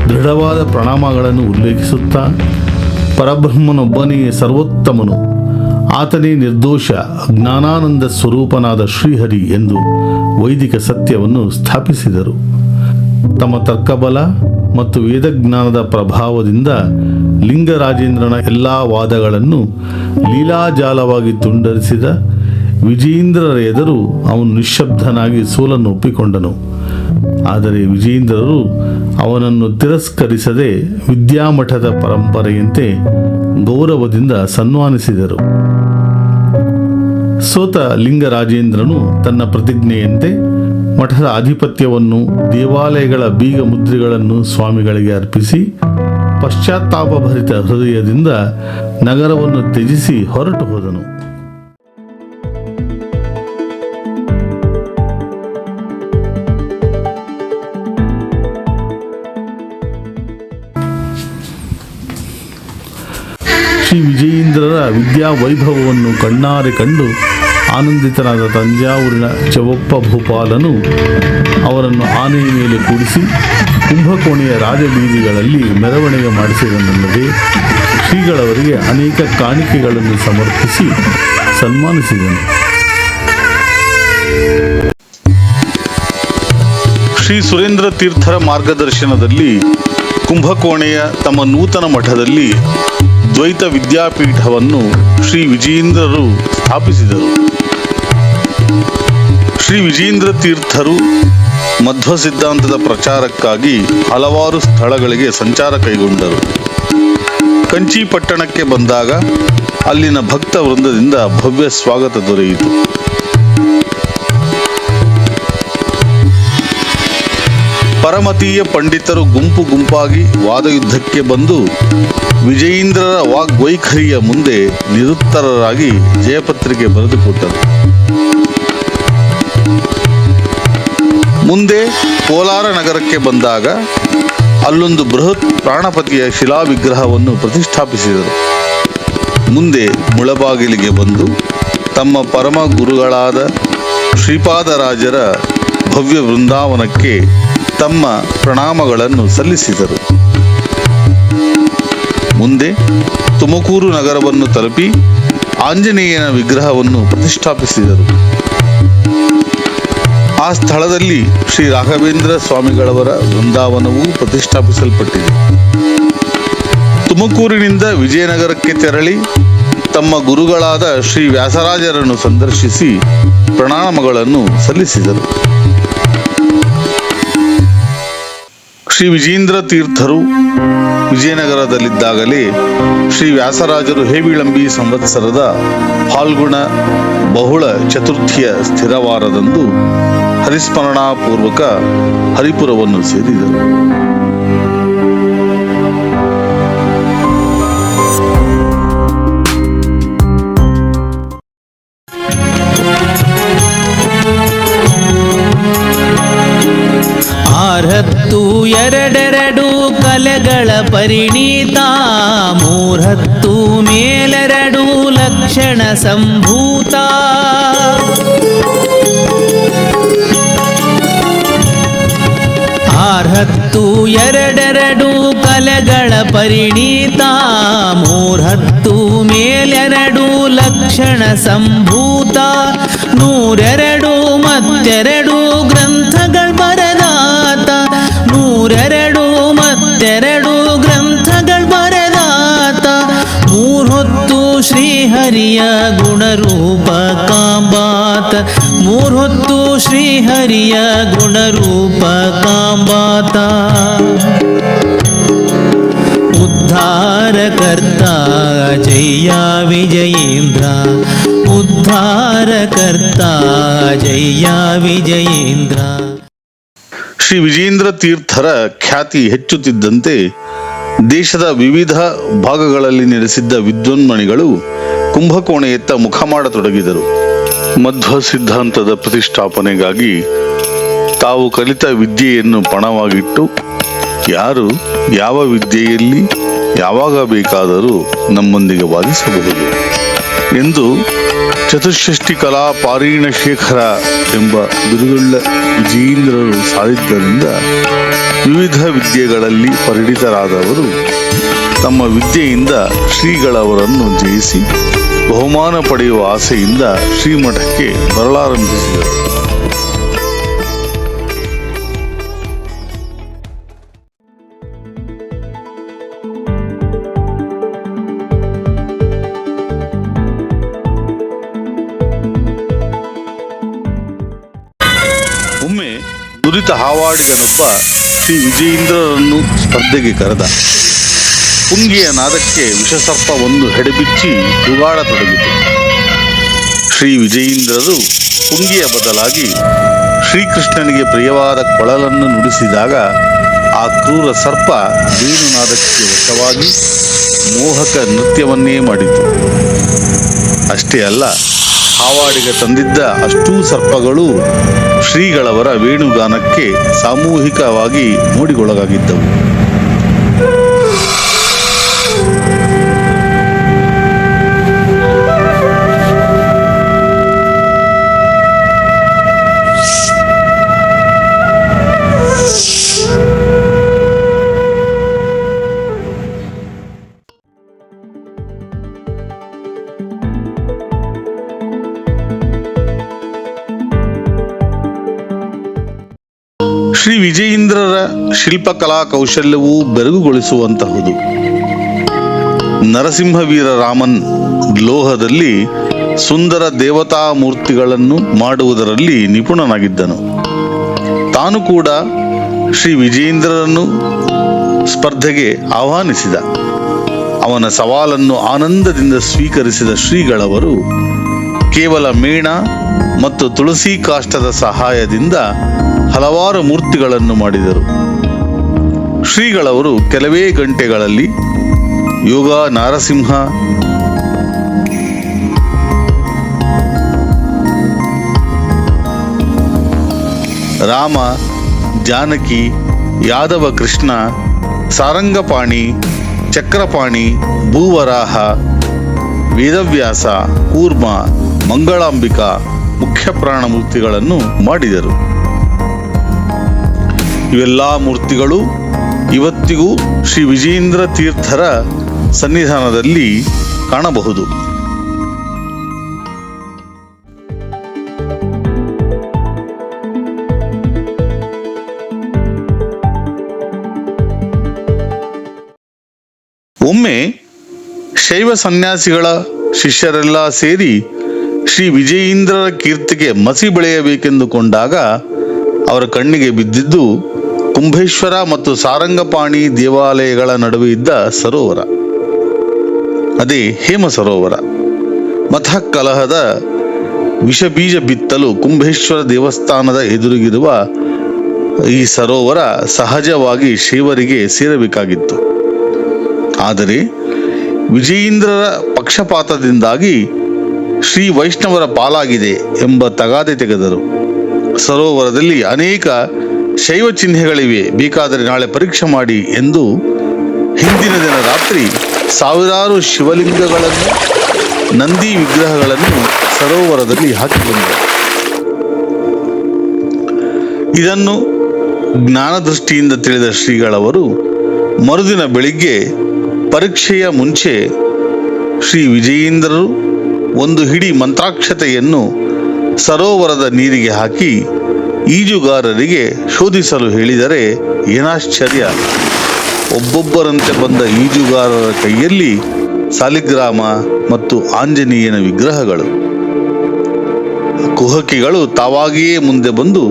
ದೃಢವಾದ ಪ್ರಣಾಮಗಳನ್ನು ಉಲ್ಲೇಖಿಸುತ್ತಾ ಪರಬ್ರಹ್ಮನೊಬ್ಬನೇ ಸರ್ವೋತ್ತಮನು, ಆತನೇ ನಿರ್ದೋಷ ಜ್ಞಾನಾನಂದ ಸ್ವರೂಪನಾದ ಶ್ರೀಹರಿ ಎಂದು ವೈದಿಕ ಸತ್ಯವನ್ನು ಸ್ಥಾಪಿಸಿದರು. ತಮ್ಮ ತರ್ಕಬಲ ಮತ್ತು ವೇದಜ್ಞಾನದ ಪ್ರಭಾವದಿಂದ ಲಿಂಗರಾಜೇಂದ್ರನ ಎಲ್ಲ ವಾದಗಳನ್ನು ಲೀಲಾಜಾಲವಾಗಿ ತುಂಡರಿಸಿದ ವಿಜಯೇಂದ್ರರ ಎದುರು ಅವನು ನಿಶ್ಶಬ್ದನಾಗಿ ಸೋಲನ್ನು ಒಪ್ಪಿಕೊಂಡನು. ಆದರೆ ವಿಜಯೇಂದ್ರರು ಅವನನ್ನು ತಿರಸ್ಕರಿಸದೆ ವಿದ್ಯಾಮಠದ ಪರಂಪರೆಯಂತೆ ಗೌರವದಿಂದ ಸನ್ಮಾನಿಸಿದರು. ಸೋತ ಲಿಂಗರಾಜೇಂದ್ರನು ತನ್ನ ಪ್ರತಿಜ್ಞೆಯಂತೆ ಮಠದ ಆಧಿಪತ್ಯವನ್ನು, ದೇವಾಲಯಗಳ ಬೀಗ ಮುದ್ರೆಗಳನ್ನು ಸ್ವಾಮಿಗಳಿಗೆ ಅರ್ಪಿಸಿ ಪಶ್ಚಾತ್ತಾಪಭರಿತ ಹೃದಯದಿಂದ ನಗರವನ್ನು ತ್ಯಜಿಸಿ ಹೊರಟು ಹೋದನು. ಶ್ರೀ ವಿಜಯೇಂದ್ರರ ವಿದ್ಯಾ ವೈಭವವನ್ನು ಕಣ್ಣಾರೆ ಕಂಡು ಆನಂದಿತನಾದ ತಂಜಾವೂರಿನ ಚವಪ್ಪ ಭೂಪಾಲನು ಅವರನ್ನು ಆನೆಯ ಮೇಲೆ ಕೂಡಿಸಿ ಕುಂಭಕೋಣೆಯ ರಾಜಬೀದಿಗಳಲ್ಲಿ ಮೆರವಣಿಗೆ ಮಾಡಿಸಿದನಲ್ಲದೆ ಶ್ರೀಗಳವರಿಗೆ ಅನೇಕ ಕಾಣಿಕೆಗಳನ್ನು ಸಮರ್ಪಿಸಿ ಸನ್ಮಾನಿಸಿದನು. ಶ್ರೀ ಸುರೇಂದ್ರ ತೀರ್ಥರ ಮಾರ್ಗದರ್ಶನದಲ್ಲಿ ಕುಂಭಕೋಣೆಯ ತಮ್ಮ ನೂತನ ಮಠದಲ್ಲಿ ದ್ವೈತ ವಿದ್ಯಾಪೀಠವನ್ನು ಶ್ರೀ ವಿಜಯೇಂದ್ರರು ಸ್ಥಾಪಿಸಿದರು. ಶ್ರೀ ವಿಜಯೇಂದ್ರ ತೀರ್ಥರು ಮಧ್ವ ಸಿದ್ಧಾಂತದ ಪ್ರಚಾರಕ್ಕಾಗಿ ಹಲವಾರು ಸ್ಥಳಗಳಿಗೆ ಸಂಚಾರ ಕೈಗೊಂಡರು. ಕಂಚಿ ಪಟ್ಟಣಕ್ಕೆ ಬಂದಾಗ ಅಲ್ಲಿನ ಭಕ್ತ ವೃಂದದಿಂದ ಭವ್ಯ ಸ್ವಾಗತ ದೊರೆಯಿತು. ಪರಮತೀಯ ಪಂಡಿತರು ಗುಂಪು ಗುಂಪಾಗಿ ವಾದಯುದ್ಧಕ್ಕೆ ಬಂದು ವಿಜಯೇಂದ್ರರ ವಾಗ್ವೈಖರಿಯ ಮುಂದೆ ನಿರುತ್ತರರಾಗಿ ಜಯಪತ್ರಿಕೆ ಬರೆದುಕೊಟ್ಟರು. ಮುಂದೆ ಕೋಲಾರ ನಗರಕ್ಕೆ ಬಂದಾಗ ಅಲ್ಲೊಂದು ಬೃಹತ್ ಪ್ರಾಣಪತಿಯ ಶಿಲಾವಿಗ್ರಹವನ್ನು ಪ್ರತಿಷ್ಠಾಪಿಸಿದರು. ಮುಂದೆ ಮುಳಬಾಗಿಲಿಗೆ ಬಂದು ತಮ್ಮ ಪರಮ ಗುರುಗಳಾದ ಶ್ರೀಪಾದರಾಜರ ಭವ್ಯ ವೃಂದಾವನಕ್ಕೆ ತಮ್ಮ ಪ್ರಣಾಮಗಳನ್ನು ಸಲ್ಲಿಸಿದರು. ಮುಂದೆ ತುಮಕೂರು ನಗರವನ್ನು ತಲುಪಿ ಆಂಜನೇಯನ ವಿಗ್ರಹವನ್ನು ಪ್ರತಿಷ್ಠಾಪಿಸಿದರು. ಆ ಸ್ಥಳದಲ್ಲಿ ಶ್ರೀ ರಾಘವೇಂದ್ರ ಸ್ವಾಮಿಗಳವರ ವೃಂದಾವನವೂ ಪ್ರತಿಷ್ಠಾಪಿಸಲ್ಪಟ್ಟಿದೆ. ತುಮಕೂರಿನಿಂದ ವಿಜಯನಗರಕ್ಕೆ ತೆರಳಿ ತಮ್ಮ ಗುರುಗಳಾದ ಶ್ರೀ ವ್ಯಾಸರಾಜರನ್ನು ಸಂದರ್ಶಿಸಿ ಪ್ರಣಾಮಗಳನ್ನು ಸಲ್ಲಿಸಿದರು. ಶ್ರೀ ವಿಜಯೇಂದ್ರ ತೀರ್ಥರು ವಿಜಯನಗರದಲ್ಲಿದ್ದಾಗಲೇ ಶ್ರೀ ವ್ಯಾಸರಾಜರು ಹೇವಿಳಂಬಿ ಸಂವತ್ಸರದ ಫಾಲ್ಗುಣ ಬಹುಳ ಚತುರ್ಥಿಯ ಸ್ಥಿರವಾರದಂದು ಹರಿಸ್ಮರಣಾಪೂರ್ವಕ ಹರಿಪುರವನ್ನು ಸೇರಿದರು. ಆರ್ಹತ್ತು ಎರಡೆರಡು ಕಲೆಗಳ ಪರಿಣಿತ, ಮೂರ್ಹತ್ತು ಮೇಲೆರಡು ಲಕ್ಷಣ ಸಂಭೂತ. ಆರ್ಹತ್ತು ಎರಡೆರಡು ಕಲೆಗಳ ಪರಿಣಿತ, ಮೂರ್ಹತ್ತು ಮೇಲೆರಡು ಲಕ್ಷಣ ಸಂಭೂತ. ನೂರೆರಡು ಮತ್ತೆರಡು ಗ್ರಂಥಗಳ ಬರೆದಾತ, ನೂರೆರಡು ಮತ್ತೆರಡು ಗ್ರಂಥಗಳ ಬರೆದಾತ. ಮೂರ್ಹೊತ್ತು ಶ್ರೀಹರಿಯ ಗುಣರೂಪ ಕಾಂಬಾತ, ಮೂರ್ಹೊತ್ತು ಶ್ರೀಹರಿಯ ಗುಣರೂಪ ಕಾಂಬಾತ. ಉದ್ಧಾರಕರ್ತ ಜಯ ವಿಜಯೇಂದ್ರ, ಉದ್ಧಾರಕರ್ತ ಜಯ ವಿಜಯೇಂದ್ರ. ಶ್ರೀ ವಿಜಯೇಂದ್ರ ತೀರ್ಥರ ಖ್ಯಾತಿ ಹೆಚ್ಚುತ್ತಿದ್ದಂತೆ ದೇಶದ ವಿವಿಧ ಭಾಗಗಳಲ್ಲಿ ನೆಲೆಸಿದ್ದ ವಿದ್ವನ್ಮಣಿಗಳು ಕುಂಭಕೋಣೆಯತ್ತ ಮುಖ ಮಾಡತೊಡಗಿದರು. ಮಧ್ವ ಸಿದ್ಧಾಂತದ ಪ್ರತಿಷ್ಠಾಪನೆಗಾಗಿ ತಾವು ಕಲಿತ ವಿದ್ಯೆಯನ್ನು ಪಣವಾಗಿಟ್ಟು ಯಾರು ಯಾವ ವಿದ್ಯೆಯಲ್ಲಿ ಯಾವಾಗ ಬೇಕಾದರೂ ನಮ್ಮೊಂದಿಗೆ ವಾದಿಸಬಹುದು ಎಂದು ಚತುಷ್ಷಷ್ಟಿ ಕಲಾ ಪಾರೀಣ ಶೇಖರ ಎಂಬ ಬಿರುದುಳ್ಳ ವಿಜಯೇಂದ್ರರು ಸಾಧಿದ್ದರಿಂದ ವಿವಿಧ ವಿದ್ಯೆಗಳಲ್ಲಿ ಪರಿಣಿತರಾದವರು ತಮ್ಮ ವಿದ್ಯೆಯಿಂದ ಶ್ರೀಗಳವರನ್ನು ಜಯಿಸಿ ಬಹುಮಾನ ಪಡೆಯುವ ಆಸೆಯಿಂದ ಶ್ರೀಮಠಕ್ಕೆ ಬರಲಾರಂಭಿಸಿದರು. ನುರಿತ ಹಾವಾಡಿಗನೊಬ್ಬ ಶ್ರೀ ವಿಜಯೇಂದ್ರರನ್ನು ಸ್ಪರ್ಧೆಗೆ ಕರೆದ. ಪುಂಗಿಯ ನಾದಕ್ಕೆ ವಿಷಸರ್ಪವೊಂದು ಹೆಡೆಬಿಚ್ಚಿ ತೂಗಾಡತೊಡಗಿತು. ಶ್ರೀ ವಿಜಯೇಂದ್ರರು ಪುಂಗಿಯ ಬದಲಾಗಿ ಶ್ರೀಕೃಷ್ಣನಿಗೆ ಪ್ರಿಯವಾದ ಕೊಳಲನ್ನು ನುಡಿಸಿದಾಗ ಆ ಕ್ರೂರ ಸರ್ಪ ವೇಣುನಾದಕ್ಕೆ ವಶವಾಗಿ ಮೋಹಕ ನೃತ್ಯವನ್ನೇ ಮಾಡಿತು. ಅಷ್ಟೇ ಅಲ್ಲ, ಹಾವಾಡಿಗ ತಂದಿದ್ದ ಅಷ್ಟೂ ಸರ್ಪಗಳು ಶ್ರೀಗಳವರ ವೇಣುಗಾನಕ್ಕೆ ಸಾಮೂಹಿಕವಾಗಿ ಮೋಡಿಗೊಳಗಾಗಿದ್ದವು. ಶ್ರೀ ವಿಜಯೇಂದ್ರರ ಶಿಲ್ಪಕಲಾ ಕೌಶಲ್ಯವೂ ಬೆರಗುಗೊಳಿಸುವಂತಹುದು. ನರಸಿಂಹವೀರ ರಾಮನ್ ಲೋಹದಲ್ಲಿ ಸುಂದರ ದೇವತಾ ಮೂರ್ತಿಗಳನ್ನು ಮಾಡುವುದರಲ್ಲಿ ನಿಪುಣನಾಗಿದ್ದನು. ತಾನು ಕೂಡ ಶ್ರೀ ವಿಜಯೇಂದ್ರರನ್ನು ಸ್ಪರ್ಧೆಗೆ ಆಹ್ವಾನಿಸಿದ. ಅವನ ಸವಾಲನ್ನು ಆನಂದದಿಂದ ಸ್ವೀಕರಿಸಿದ ಶ್ರೀಗಳವರು ಕೇವಲ ಮೇಣ ಮತ್ತು ತುಳಸಿ ಕಾಷ್ಟದ ಸಹಾಯದಿಂದ ಹಲವಾರು ಮೂರ್ತಿಗಳನ್ನು ಮಾಡಿದರು. ಶ್ರೀಗಳವರು ಕೆಲವೇ ಗಂಟೆಗಳಲ್ಲಿ ಯೋಗ ನಾರಸಿಂಹ, ರಾಮ, ಜಾನಕಿ, ಯಾದವ ಕೃಷ್ಣ, ಸಾರಂಗಪಾಣಿ, ಚಕ್ರಪಾಣಿ, ಭೂವರಾಹ, ವೇದವ್ಯಾಸ, ಕೂರ್ಮ, ಮಂಗಳಾಂಬಿಕಾ ಮುಖ್ಯ ಪ್ರಾಣ ಮೂರ್ತಿಗಳನ್ನು ಮಾಡಿದರು. ಇವೆಲ್ಲ ಮೂರ್ತಿಗಳು ಇವತ್ತಿಗೂ ಶ್ರೀ ವಿಜಯೇಂದ್ರ ತೀರ್ಥರ ಸನ್ನಿಧಾನದಲ್ಲಿ ಕಾಣಬಹುದು. ಒಮ್ಮೆ ಶೈವ ಸನ್ಯಾಸಿಗಳ ಶಿಷ್ಯರೆಲ್ಲ ಸೇರಿ ಶ್ರೀ ವಿಜಯೇಂದ್ರರ ಕೀರ್ತಿಗೆ ಮಸಿ ಬೆಳೆಯಬೇಕೆಂದುಕೊಂಡಾಗ ಅವರ ಕಣ್ಣಿಗೆ ಬಿದ್ದಿದ್ದು ಕುಂಭೇಶ್ವರ ಮತ್ತು ಸಾರಂಗಪಾಣಿ ದೇವಾಲಯಗಳ ನಡುವೆ ಇದ್ದ ಸರೋವರ. ಅದೇ ಹೇಮ ಸರೋವರ. ಮತಃಕಲಹದ ವಿಷಬೀಜ ಬಿತ್ತಲು ಕುಂಭೇಶ್ವರ ದೇವಸ್ಥಾನದ ಎದುರಿಗಿರುವ ಈ ಸರೋವರ ಸಹಜವಾಗಿ ಶೈವರಿಗೆ ಸೇರಬೇಕಾಗಿತ್ತು. ಆದರೆ ವಿಜಯೇಂದ್ರರ ಪಕ್ಷಪಾತದಿಂದಾಗಿ ಶ್ರೀ ವೈಷ್ಣವರ ಪಾಲಾಗಿದೆ ಎಂಬ ತಗಾದೆ ತೆಗೆದರು. ಸರೋವರದಲ್ಲಿ ಅನೇಕ ಶೈವ ಚಿಹ್ನೆಗಳಿವೆ, ಬೇಕಾದರೆ ನಾಳೆ ಪರೀಕ್ಷೆ ಮಾಡಿ ಎಂದು ಹಿಂದಿನ ದಿನ ರಾತ್ರಿ ಸಾವಿರಾರು ಶಿವಲಿಂಗಗಳನ್ನು, ನಂದಿ ವಿಗ್ರಹಗಳನ್ನು ಸರೋವರದಲ್ಲಿ ಹಾಕಿಕೊಂಡರು. ಇದನ್ನು ಜ್ಞಾನದೃಷ್ಟಿಯಿಂದ ತಿಳಿದ ಶ್ರೀಗಳವರು ಮರುದಿನ ಬೆಳಿಗ್ಗೆ ಪರೀಕ್ಷೆಯ ಮುಂಚೆ ಶ್ರೀ ವಿಜಯೇಂದ್ರರು ಒಂದು ಹಿಡಿ ಮಂತ್ರಾಕ್ಷತೆಯನ್ನು ಸರೋವರದ ನೀರಿಗೆ ಹಾಕಿ ಈಜುಗಾರರಿಗೆ ಶೋಧಿಸಲು ಹೇಳಿದರೆ ಏನಾಶ್ಚರ್ಯ, ಒಬ್ಬೊಬ್ಬರಂತೆ ಬಂದ ಈಜುಗಾರರ ಕೈಯಲ್ಲಿ ಸಾಲಿಗ್ರಾಮ ಮತ್ತು ಆಂಜನೇಯನ ವಿಗ್ರಹಗಳು. ಕುಹಕಿಗಳು ತಾವಾಗಿಯೇ ಮುಂದೆ ಬಂದು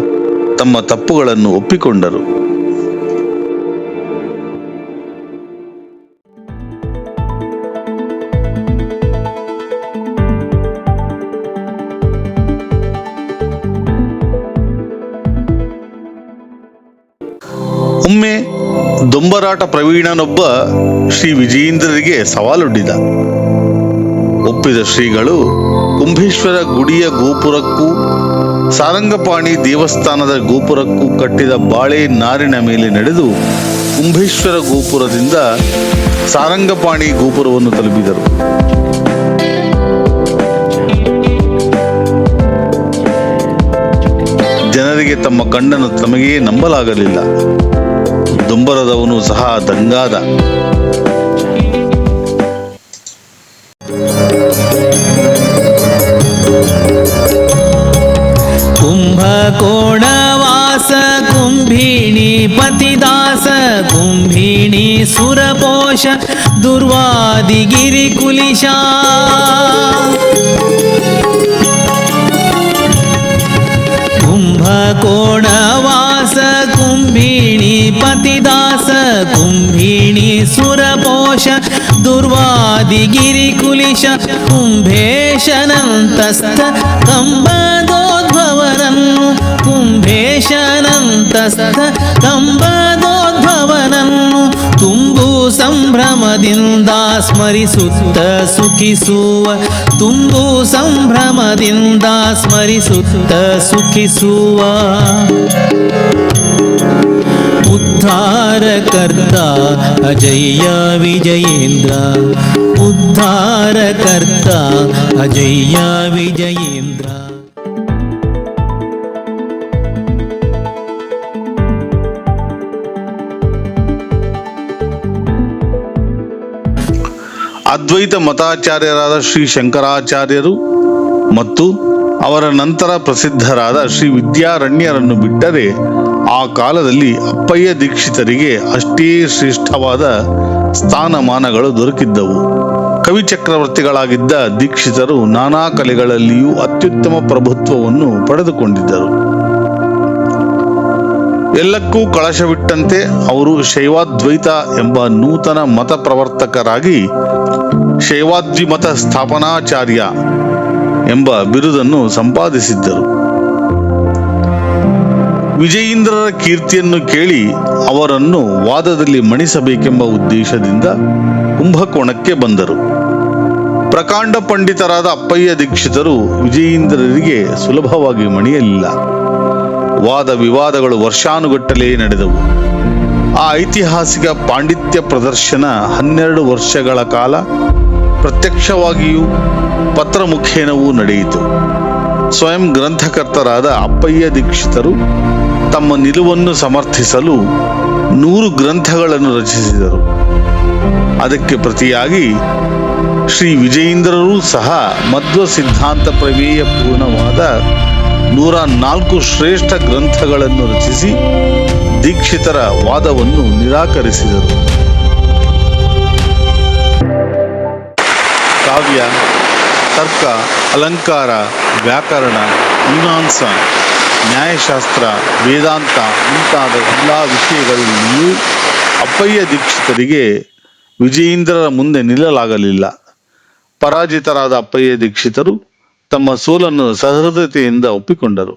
ತಮ್ಮ ತಪ್ಪುಗಳನ್ನು ಒಪ್ಪಿಕೊಂಡರು. ಒಮ್ಮೆ ದೊಂಬರಾಟ ಪ್ರವೀಣನೊಬ್ಬ ಶ್ರೀ ವಿಜಯೇಂದ್ರರಿಗೆ ಸವಾಲೊಡ್ಡಿದ. ಒಪ್ಪಿದ ಶ್ರೀಗಳು ಕುಂಭೇಶ್ವರ ಗುಡಿಯ ಗೋಪುರಕ್ಕೂ ಸಾರಂಗಪಾಣಿ ದೇವಸ್ಥಾನದ ಗೋಪುರಕ್ಕೂ ಕಟ್ಟಿದ ಬಾಳೆ ನಾರಿನ ಮೇಲೆ ನಡೆದು ಕುಂಭೇಶ್ವರ ಗೋಪುರದಿಂದ ಸಾರಂಗಪಾಣಿ ಗೋಪುರವನ್ನು ತಲುಪಿದರು. ಜನರಿಗೆ ತಮ್ಮ ಕಣ್ಣನ್ನು ತಮಗೇ ನಂಬಲಾಗಲಿಲ್ಲ. ದೊಂಬರದವನು ಸಹ ದಂಗಾದ. ಕುಂಭಕೋಣವಾಸ ಕುಂಭಿಣಿ ಪತಿದಾಸ ಕುಂಭಿಣಿ ಸುರಪೋಷ ದುರ್ವಾದಿಗಿರಿ ಕುಲಿಶ ಕುಂಭಕೋಣವಾಸ ಪತಿದಾಸ ಕುಂಭಿಣಿ ಸುರಪೋಷ ದುರ್ವಾದಿಗಿರಿಕುಲಿಶ ಕುಂಭೇಶನಂತಸ್ಥ ಕಂಬದೋದ್ಭವನನ್ನು ಕುಂಭೇಶನಂತಸ್ಥ ಕಂಬದೋದ್ಭವನನ್ನು ತುಂಬು ಸಂಭ್ರಮದಿಂದ ಸ್ಮರಿಸುತ್ತ ಸುಖಿಸುವ ತುಂಬು ಸಂಭ್ರಮದಿಂದ ಸ್ಮರಿಸುತ್ತ ಸುಖಿಸುವ ಉದ್ಧಾರಕರ್ತ ಅಜಯ್ಯ ವಿಜಯೇಂದ್ರ ಉದ್ಧಾರಕರ್ತ ಅಜಯ್ಯ ವಿಜಯೇಂದ್ರ. ಅದ್ವೈತ ಮತಾಚಾರ್ಯರಾದ ಶ್ರೀ ಶಂಕರಾಚಾರ್ಯರು ಮತ್ತು ಅವರ ನಂತರ ಪ್ರಸಿದ್ಧರಾದ ಶ್ರೀ ವಿದ್ಯಾರಣ್ಯರನ್ನು ಬಿಟ್ಟರೆ ಆ ಕಾಲದಲ್ಲಿ ಅಪ್ಪಯ್ಯ ದೀಕ್ಷಿತರಿಗೆ ಅಷ್ಟೇ ಶ್ರೇಷ್ಠವಾದ ಸ್ಥಾನಮಾನಗಳು ದೊರಕಿದ್ದವು. ಕವಿ ಚಕ್ರವರ್ತಿಗಳಾಗಿದ್ದ ದೀಕ್ಷಿತರು ನಾನಾ ಕಲೆಗಳಲ್ಲಿಯೂ ಅತ್ಯುತ್ತಮ ಪ್ರಭುತ್ವವನ್ನು ಪಡೆದುಕೊಂಡಿದ್ದರು. ಎಲ್ಲಕ್ಕೂ ಕಳಶವಿಟ್ಟಂತೆ ಅವರು ಶೈವಾದ್ವೈತ ಎಂಬ ನೂತನ ಮತ ಪ್ರವರ್ತಕರಾಗಿ ಶೈವಾದ್ವಿಮತ ಸ್ಥಾಪನಾಚಾರ್ಯ ಎಂಬ ಬಿರುದನ್ನು ಸಂಪಾದಿಸಿದ್ದರು. ವಿಜಯೀಂದ್ರರ ಕೀರ್ತಿಯನ್ನು ಕೇಳಿ ಅವರನ್ನು ವಾದದಲ್ಲಿ ಮಣಿಸಬೇಕೆಂಬ ಉದ್ದೇಶದಿಂದ ಕುಂಭಕೋಣಕ್ಕೆ ಬಂದರು. ಪ್ರಕಾಂಡ ಪಂಡಿತರಾದ ಅಪ್ಪಯ್ಯ ದೀಕ್ಷಿತರು ವಿಜಯೀಂದ್ರರಿಗೆ ಸುಲಭವಾಗಿ ಮಣಿಯಲಿಲ್ಲ. ವಾದ ವಿವಾದಗಳು ವರ್ಷಾನುಗಟ್ಟಲೆ ನಡೆದವು. ಆ ಐತಿಹಾಸಿಕ ಪಾಂಡಿತ್ಯ ಪ್ರದರ್ಶನ 12 ವರ್ಷಗಳ ಕಾಲ ಪ್ರತ್ಯಕ್ಷವಾಗಿಯೂ ಪತ್ರಮುಖೇನವೂ ನಡೆಯಿತು. ಸ್ವಯಂ ಗ್ರಂಥಕರ್ತರಾದ ಅಪ್ಪಯ್ಯ ದೀಕ್ಷಿತರು ತಮ್ಮ ನಿಲುವನ್ನು ಸಮರ್ಥಿಸಲು 100 ಗ್ರಂಥಗಳನ್ನು ರಚಿಸಿದರು. ಅದಕ್ಕೆ ಪ್ರತಿಯಾಗಿ ಶ್ರೀ ವಿಜಯೀಂದ್ರರೂ ಸಹ ಮಧ್ವ ಸಿದ್ಧಾಂತ ಪ್ರಮೇಯ ಪೂರ್ಣವಾದ 104 ಶ್ರೇಷ್ಠ ಗ್ರಂಥಗಳನ್ನು ರಚಿಸಿ ದೀಕ್ಷಿತರ ವಾದವನ್ನು ನಿರಾಕರಿಸಿದರು. ಕಾವ್ಯ, ತರ್ಕ, ಅಲಂಕಾರ, ವ್ಯಾಕರಣ, ಮೀಮಾಂಸ, ನ್ಯಾಯಶಾಸ್ತ್ರ, ವೇದಾಂತ ಮುಂತಾದ ಎಲ್ಲ ವಿಷಯಗಳಲ್ಲಿಯೂ ಅಪ್ಪಯ್ಯ ದೀಕ್ಷಿತರಿಗೆ ವಿಜಯೀಂದ್ರರ ಮುಂದೆ ನಿಲ್ಲಲಾಗಲಿಲ್ಲ. ಪರಾಜಿತರಾದ ಅಪ್ಪಯ್ಯ ದೀಕ್ಷಿತರು ತಮ್ಮ ಸೋಲನ್ನು ಸಹೃದಯತೆಯಿಂದ ಒಪ್ಪಿಕೊಂಡರು.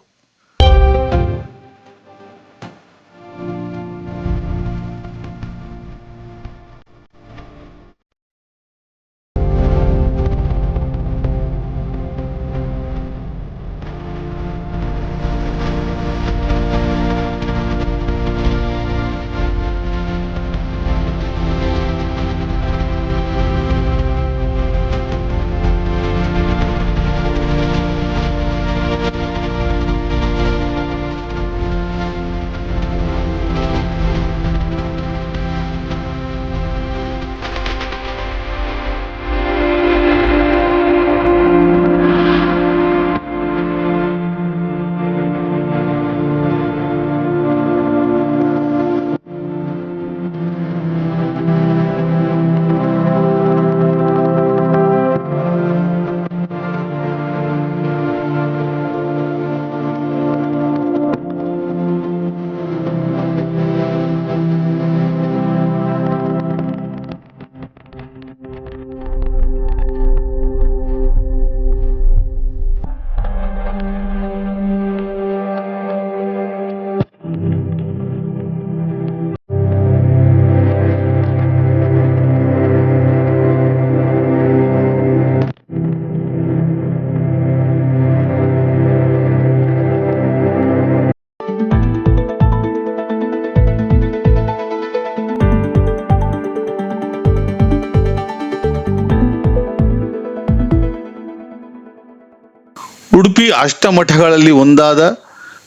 ಉಡುಪಿ ಅಷ್ಟಮಠಗಳಲ್ಲಿ ಒಂದಾದ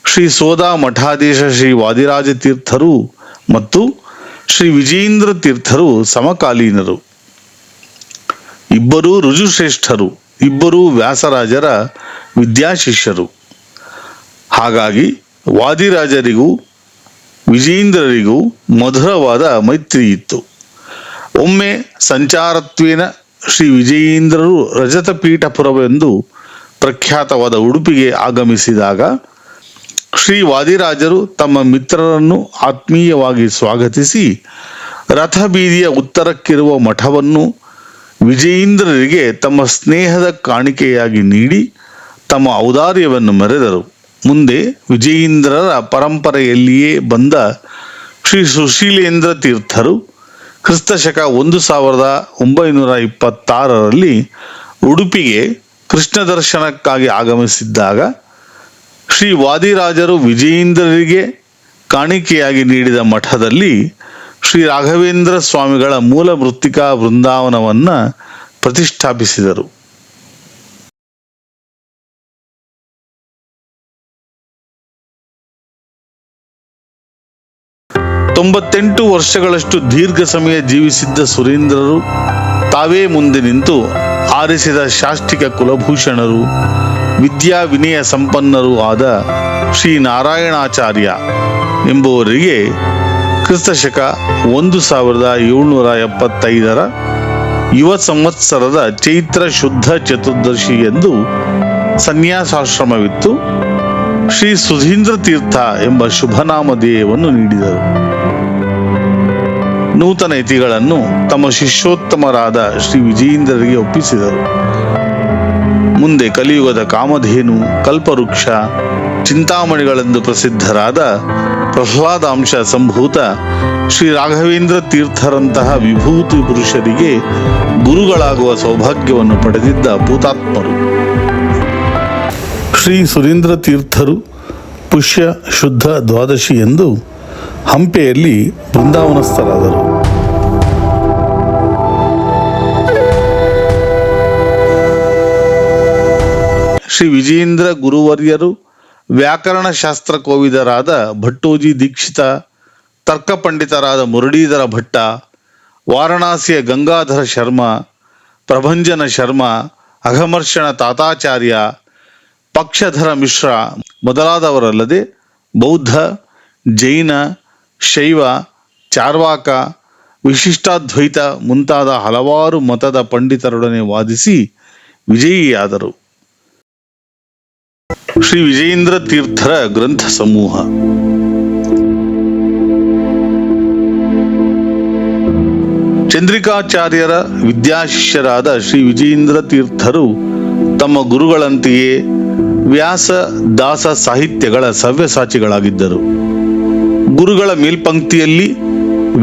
ಶ್ರೀ ಸೋದಾ ಮಠಾಧೀಶ ಶ್ರೀ ವಾದಿರಾಜ ತೀರ್ಥರು ಮತ್ತು ಶ್ರೀ ವಿಜಯೀಂದ್ರ ತೀರ್ಥರು ಸಮಕಾಲೀನರು. ಇಬ್ಬರೂ ಋಜುಶ್ರೇಷ್ಠರು, ಇಬ್ಬರೂ ವ್ಯಾಸರಾಜರ ವಿದ್ಯಾಶಿಷ್ಯರು. ಹಾಗಾಗಿ ವಾದಿರಾಜರಿಗೂ ವಿಜಯೀಂದ್ರರಿಗೂ ಮಧುರವಾದ ಮೈತ್ರಿ ಇತ್ತು. ಒಮ್ಮೆ ಸಂಚಾರತ್ವೇನ ಶ್ರೀ ವಿಜಯೀಂದ್ರರು ರಜತಪೀಠಪುರವೆಂದು ಪ್ರಖ್ಯಾತವಾದ ಉಡುಪಿಗೆ ಆಗಮಿಸಿದಾಗ ಶ್ರೀ ವಾದಿರಾಜರು ತಮ್ಮ ಮಿತ್ರರನ್ನು ಆತ್ಮೀಯವಾಗಿ ಸ್ವಾಗತಿಸಿ ರಥಬೀದಿಯ ಉತ್ತರಕ್ಕಿರುವ ಮಠವನ್ನು ವಿಜಯೀಂದ್ರರಿಗೆ ತಮ್ಮ ಸ್ನೇಹದ ಕಾಣಿಕೆಯಾಗಿ ನೀಡಿ ತಮ್ಮ ಔದಾರ್ಯವನ್ನು ಮೆರೆದರು. ಮುಂದೆ ವಿಜಯೀಂದ್ರರ ಪರಂಪರೆಯಲ್ಲಿಯೇ ಬಂದ ಶ್ರೀ ಸುಶೀಲೇಂದ್ರ ತೀರ್ಥರು ಕ್ರಿಸ್ತಶಕ 1926ರಲ್ಲಿ ಉಡುಪಿಗೆ ಕೃಷ್ಣ ದರ್ಶನಕ್ಕಾಗಿ ಆಗಮಿಸಿದ್ದಾಗ ಶ್ರೀ ವಾದಿರಾಜರು ವಿಜಯೀಂದ್ರರಿಗೆ ಕಾಣಿಕೆಯಾಗಿ ನೀಡಿದ ಮಠದಲ್ಲಿ ಶ್ರೀ ರಾಘವೇಂದ್ರ ಸ್ವಾಮಿಗಳ ಮೂಲ ಮೃತ್ತಿಕಾ ವೃಂದಾವನವನ್ನು ಪ್ರತಿಷ್ಠಾಪಿಸಿದರು. 98 ವರ್ಷಗಳಷ್ಟು ದೀರ್ಘ ಸಮಯ ಜೀವಿಸಿದ್ದ ಸುರೇಂದ್ರರು ತಾವೇ ಮುಂದೆ ನಿಂತು ಆರಿಸಿದ ಶಾಸ್ತ್ರಿಕ ಕುಲಭೂಷಣರು, ವಿದ್ಯಾ ವಿನಯ ಸಂಪನ್ನರೂ ಆದ ಶ್ರೀ ನಾರಾಯಣಾಚಾರ್ಯ ಎಂಬುವರಿಗೆ ಕ್ರಿಸ್ತಶಕ 1775ರ ಯುವ ಸಂವತ್ಸರದ ಚೈತ್ರ ಶುದ್ಧ ಚತುರ್ದಶಿ ಎಂದು ಸನ್ಯಾಸಾಶ್ರಮವಿತ್ತು ಶ್ರೀ ಸುಧೀಂದ್ರ ತೀರ್ಥ ಎಂಬ ಶುಭನಾಮಧೇಯವನ್ನು ನೀಡಿದರು. ನೂತನ ಯತಿಗಳನ್ನು ತಮ್ಮ ಶಿಷ್ಯೋತ್ತಮರಾದ ಶ್ರೀ ವಿಜಯೀಂದ್ರರಿಗೆ ಒಪ್ಪಿಸಿದರು. ಮುಂದೆ ಕಲಿಯುಗದ ಕಾಮಧೇನು, ಕಲ್ಪವೃಕ್ಷ, ಚಿಂತಾಮಣಿಗಳೆಂದು ಪ್ರಸಿದ್ಧರಾದ ಪ್ರಹ್ಲಾದಾಂಶ ಸಂಭೂತ ಶ್ರೀ ರಾಘವೇಂದ್ರ ತೀರ್ಥರಂತಹ ವಿಭೂತಿ ಪುರುಷರಿಗೆ ಗುರುಗಳಾಗುವ ಸೌಭಾಗ್ಯವನ್ನು ಪಡೆದಿದ್ದ ಭೂತಾತ್ಮರು. ಶ್ರೀ ಸುರೇಂದ್ರ ತೀರ್ಥರು ಪುಷ್ಯ ಶುದ್ಧ ದ್ವಾದಶಿ ಎಂದು ಹಂಪೆಯಲ್ಲಿ ಬೃಂದಾವನಸ್ಥರಾದರು. ಶ್ರೀ ವಿಜಯೇಂದ್ರ ಗುರುವರ್ಯರು ವ್ಯಾಕರಣ ಶಾಸ್ತ್ರ ಕೋವಿದರಾದ ಭಟ್ಟೋಜಿ ದೀಕ್ಷಿತ, ತರ್ಕ ಪಂಡಿತರಾದ ಮುರಳೀಧರ ಭಟ್ಟ, ವಾರಣಾಸಿಯ ಗಂಗಾಧರ ಶರ್ಮ, ಪ್ರಭಂಜನ ಶರ್ಮ, ಅಘಮರ್ಷಣ ತಾತಾಚಾರ್ಯ, ಪಕ್ಷಧರ ಮಿಶ್ರ ಮೊದಲಾದವರಲ್ಲದೆ ಬೌದ್ಧ, ಜೈನ, ಶೈವ, ಚಾರ್ವಾಕ, ವಿಶಿಷ್ಟಾದ್ವೈತ ಮುಂತಾದ ಹಲವಾರು ಮತದ ಪಂಡಿತರೊಡನೆ ವಾದಿಸಿ ವಿಜಯಿಯಾದರು. ಶ್ರೀ ವಿಜಯೇಂದ್ರ ತೀರ್ಥರ ಗ್ರಂಥ ಸಮೂಹ. ಚಂದ್ರಿಕಾಚಾರ್ಯರ ವಿದ್ಯಾಶಿಷ್ಯರಾದ ಶ್ರೀ ವಿಜಯೇಂದ್ರ ತೀರ್ಥರು ತಮ್ಮ ಗುರುಗಳಂತೆಯೇ ವ್ಯಾಸ ದಾಸ ಸಾಹಿತ್ಯಗಳ ಸವ್ಯಸಾಚಿಗಳಾಗಿದ್ದರು. ಗುರುಗಳ ಮೇಲ್ಪಂಕ್ತಿಯಲ್ಲಿ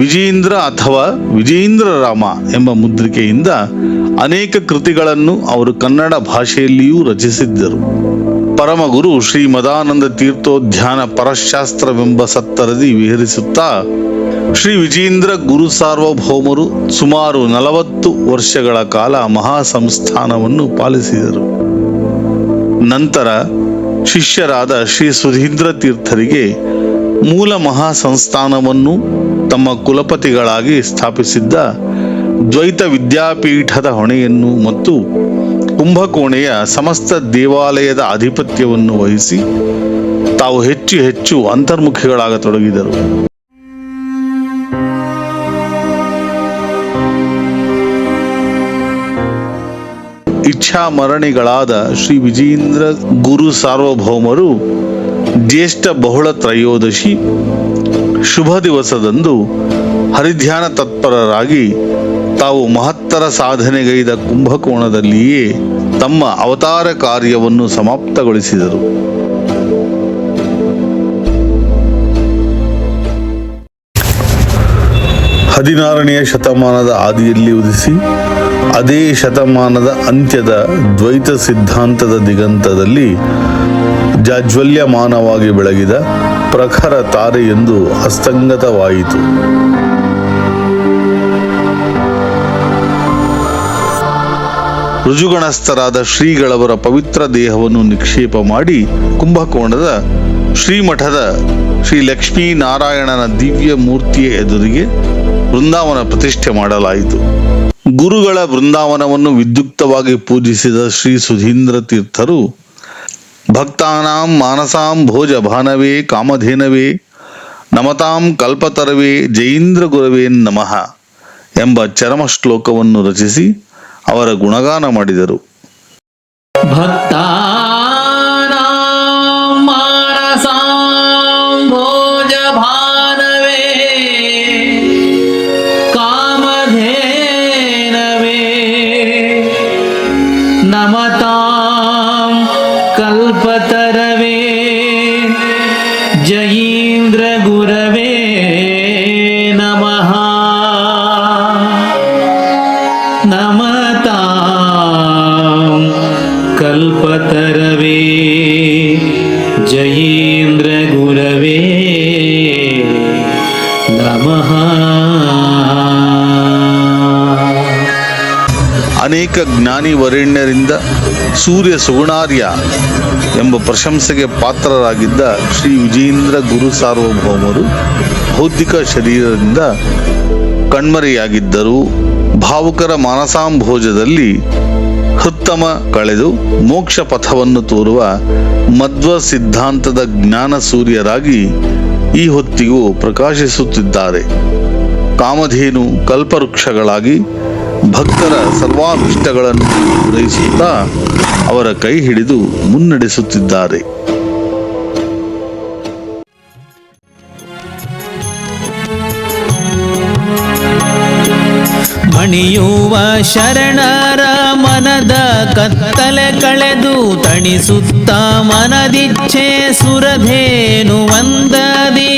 ವಿಜಯೇಂದ್ರ ಅಥವಾ ವಿಜಯೇಂದ್ರ ರಾಮ ಎಂಬ ಮುದ್ರಿಕೆಯಿಂದ ಅನೇಕ ಕೃತಿಗಳನ್ನು ಅವರು ಕನ್ನಡ ಭಾಷೆಯಲ್ಲಿಯೂ ರಚಿಸಿದ್ದರು. ಪರಮಗುರು ಶ್ರೀ ಮದಾನಂದ ತೀರ್ಥೋಧ್ಯಾನ ಪರಶಾಸ್ತ್ರವೆಂಬ ಸತ್ತರದಿ ವಿಹರಿಸುತ್ತಾ ಶ್ರೀ ವಿಜಯೇಂದ್ರ ಗುರು ಸಾರ್ವಭೌಮರು ಸುಮಾರು 40 ವರ್ಷಗಳ ಕಾಲ ಮಹಾ ಸಂಸ್ಥಾನವನ್ನು ಪಾಲಿಸಿದರು. ನಂತರ ಶಿಷ್ಯರಾದ ಶ್ರೀ ಸುಧೀಂದ್ರ ತೀರ್ಥರಿಗೆ ಮೂಲ ಮಹಾ ಸಂಸ್ಥಾನವನ್ನು ತಮ್ಮ ಕುಲಪತಿಗಳಾಗಿ ಸ್ಥಾಪಿಸಿದ್ದ ದ್ವೈತ ವಿದ್ಯಾಪೀಠದ ಹೊಣೆಯನ್ನು ಮತ್ತು ಕುಂಭಕೋಣೆಯ ಸಮಸ್ತ ದೇವಾಲಯದ ಆಧಿಪತ್ಯವನ್ನು ವಹಿಸಿ ತಾವು ಹೆಚ್ಚು ಹೆಚ್ಚು ಅಂತರ್ಮುಖಿಗಳಾಗತೊಡಗಿದರು. ಇಚ್ಛಾಮರಣಿಗಳಾದ ಶ್ರೀ ವಿಜಯೇಂದ್ರ ಗುರು ಸಾರ್ವಭೌಮರು ಜ್ಯೇಷ್ಠ ಬಹುಳ ತ್ರಯೋದಶಿ ಶುಭ ದಿವಸದಂದು ಹರಿಧ್ಯಾನ ತತ್ಪರರಾಗಿ ತಾವು ಮಹತ್ತರ ಸಾಧನೆಗೈದ ಕುಂಭಕೋಣದಲ್ಲಿಯೇ ತಮ್ಮ ಅವತಾರ ಕಾರ್ಯವನ್ನು ಸಮಾಪ್ತಗೊಳಿಸಿದರು. ಹದಿನಾರನೆಯ ಶತಮಾನದ ಆದಿಯಲ್ಲಿ ಉದಿಸಿ ಅದೇ ಶತಮಾನದ ಅಂತ್ಯದ ದ್ವೈತ ಸಿದ್ಧಾಂತದ ದಿಗಂತದಲ್ಲಿ ಜಾಜ್ವಲ್ಯಮಾನವಾಗಿ ಬೆಳಗಿದ ಪ್ರಖರ ತಾರೆ ಎಂದು ಹಸ್ತಂಗತವಾಯಿತು. ಋಜುಗಣಸ್ಥರಾದ ಶ್ರೀಗಳವರ ಪವಿತ್ರ ದೇಹವನ್ನು ನಿಕ್ಷೇಪ ಮಾಡಿ ಕುಂಭಕೋಣದ ಶ್ರೀಮಠದ ಶ್ರೀ ಲಕ್ಷ್ಮೀನಾರಾಯಣನ ದಿವ್ಯ ಮೂರ್ತಿಯ ಎದುರಿಗೆ ಬೃಂದಾವನ ಪ್ರತಿಷ್ಠೆ ಮಾಡಲಾಯಿತು. ಗುರುಗಳ ಬೃಂದಾವನವನ್ನು ವಿದ್ಯುಕ್ತವಾಗಿ ಪೂಜಿಸಿದ ಶ್ರೀ ಸುಧೀಂದ್ರ ತೀರ್ಥರು ಭಕ್ತಾನಾಂ ಮಾನಸಾಂ ಭೋಜ ಭಾನವೇ ಕಾಮಧೇನವೇ ನಮತಾಂ ಕಲ್ಪತರವೇ ಜಯೀಂದ್ರ ಗುರವೇ ನಮಃ ಎಂಬ ಚರಮ ಶ್ಲೋಕವನ್ನು ರಚಿಸಿ ಅವರ ಗುಣಗಾನ ಮಾಡಿದರು. ಭಕ್ತಾನಾಂ ಮಾನಸಾಂ ನಮತಾಂ ಕಲ್ಪತರವೇ ಜಯೀಂದ್ರ ಗುರವೇ ನಮಃ ನಮತಾಂ ಕಲ್ಪತರವೇ ಜಯೀಂದ್ರ ಗುರವೇ ನಮಃ. ಅನೇಕ ಜ್ಞಾನಿ ವರೇಣ್ಯರಿಂದ ಸೂರ್ಯ ಸುಗುಣಾರ್ಯ ಎಂಬ ಪ್ರಶಂಸೆಗೆ ಪಾತ್ರರಾಗಿದ್ದ ಶ್ರೀ ವಿಜಯೇಂದ್ರ ಗುರು ಸಾರ್ವಭೌಮರು ಬೌದ್ಧಿಕ ಶರೀರದಿಂದ ಕಣ್ಮರೆಯಾಗಿದ್ದರೂ ಭಾವುಕರ ಮಾನಸಾಂಭೋಜದಲ್ಲಿ ಹೃತ್ತಮ ಕಳೆದು ಮೋಕ್ಷ ಪಥವನ್ನು ತೋರುವ ಮಧ್ವ ಸಿದ್ಧಾಂತದ ಜ್ಞಾನ ಸೂರ್ಯರಾಗಿ ಈ ಹೊತ್ತಿಗೂ ಪ್ರಕಾಶಿಸುತ್ತಿದ್ದಾರೆ. ಕಾಮಧೇನು ಕಲ್ಪವೃಕ್ಷಗಳಾಗಿ ಭಕ್ತರ ಸರ್ವಾಭಿಷ್ಟಗಳನ್ನು ಪೂರೈಸುತ್ತಾ ಅವರ ಕೈ ಹಿಡಿದು ಮುನ್ನಡೆಸುತ್ತಿದ್ದಾರೆ. ಮಣಿಯುವ ಶರಣರ ಮನದ ಕತ್ತಲೆ ಕಳೆದು ತಣಿಸುತ್ತ ಮನದಿಚ್ಛೆ ಸುರಧೇನು ವಂದದಿ.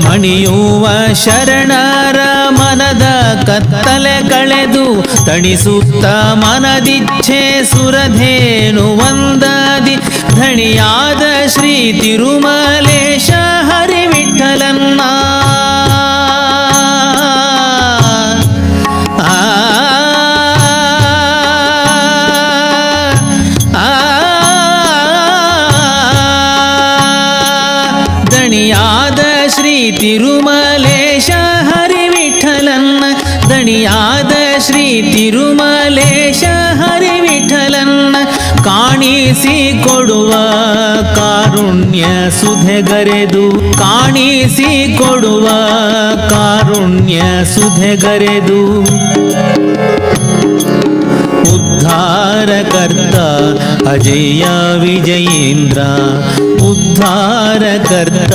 ಮಣಿಯುವ ಶರಣರ ಮನದ ಕತ್ತಲೆ ಕಳೆದು ತಣಿಸುತ್ತ ಮನದಿಚ್ಛೆ ಸುರಧೇನು ವಂದದಿ. ಧಣಿಯಾದ ಶ್ರೀ ತಿರುಮಲೇಶ ಹರಿವಿಠಲನ್ನ ದಣಿಯಾದ ಶ್ರೀ ತಿರುಮಲೇಶ ಹರಿವಿಠಲನ್ನ ದಣಿಯಾದ ಶ್ರೀ ತಿರುಮಲೇಶ ಹರಿವಿಠಲನ್ನ ಕಾಣಿಸಿ ಕೊಡುವ ಕಾರುಣ್ಯ ಸುಧೆಗರೆದು ಕಾಣಿಸಿ ಕೊಡುವ ಕಾರುಣ್ಯ ಸುಧೆಗರೆದು ಉದ್ಧಾರಕರ್ತ ಅಜೇಯ ವಿಜಯೇಂದ್ರ ಉದ್ಧಾರಕರ್ತ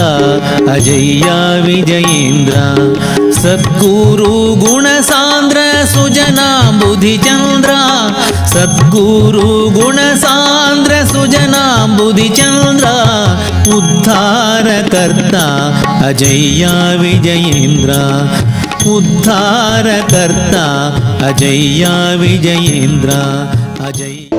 ಅಜೇಯ ವಿಜಯೇಂದ್ರ ಸದ್ಗುರು ಗುಣಸಾಂದ್ರ ಸುಜನಾಂಬುಧಿಚಂದ್ರ ಸದ್ಗುರು ಗುಣಸಾಂದ್ರ ಸುಜನಾಂಬುಧಿಚಂದ್ರ ಉದ್ಧಾರಕರ್ತ ಅಜೇಯ ವಿಜಯೇಂದ್ರ ಉದ್ಧಾರಕರ್ತ ಅಜೇಯ ವಿಜಯೇಂದ್ರ ಅಜಯ